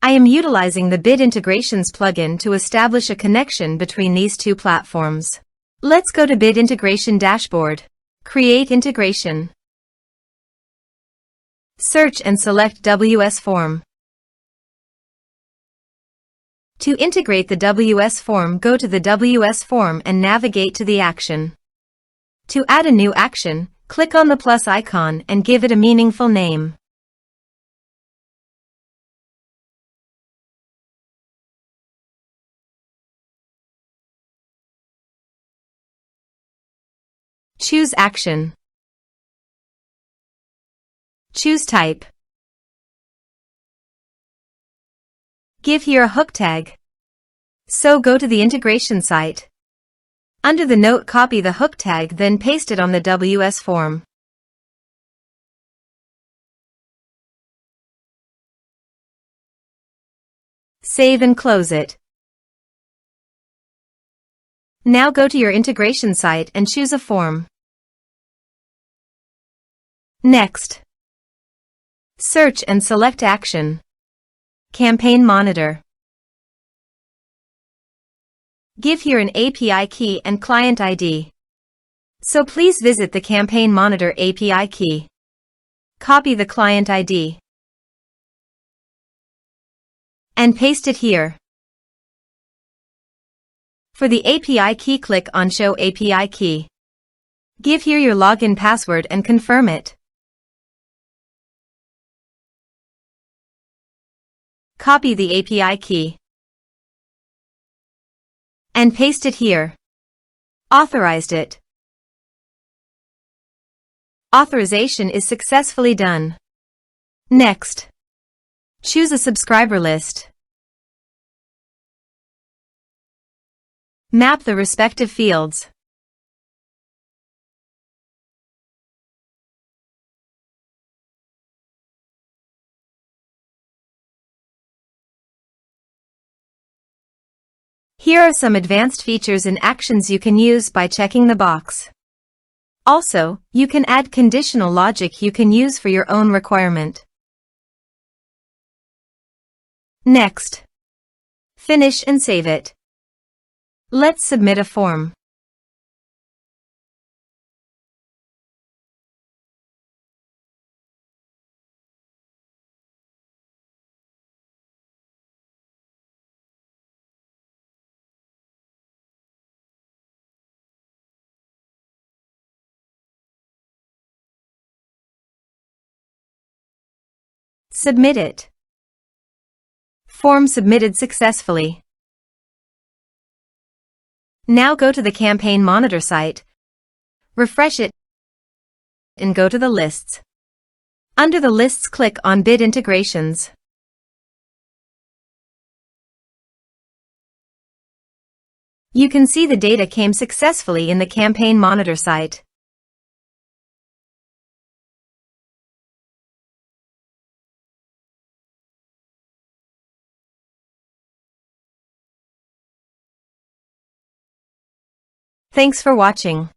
I am utilizing the Bid Integrations plugin to establish a connection between these two platforms. Let's go to Bid Integration Dashboard. Create integration. Search and select WS Form. To integrate the WS Form, go to the WS Form and navigate to the action. To add a new action, click on the plus icon and give it a meaningful name. Choose action. Choose type. Give here a hook tag. So go to the integration site. Under the note, copy the hook tag, then paste it on the WS form. Save and close it. Now go to your integration site and choose a form. Next, search and select action. Campaign Monitor. Give here an API key and client ID. So please visit the Campaign Monitor API key. Copy the client ID and paste it here. For the API key, click on Show API Key. Give here your login password and confirm it. Copy the API key and paste it here. Authorized it. Authorization is successfully done. Next, choose a subscriber list. Map the respective fields. Here are some advanced features and actions you can use by checking the box. Also, you can add conditional logic you can use for your own requirement. Next, finish and save it. Let's submit a form. Submit it. Form submitted successfully. Now go to the Campaign Monitor site, refresh it, and go to the lists. Under the lists, click on Bid Integrations. You can see the data came successfully in the Campaign Monitor site. Thanks for watching.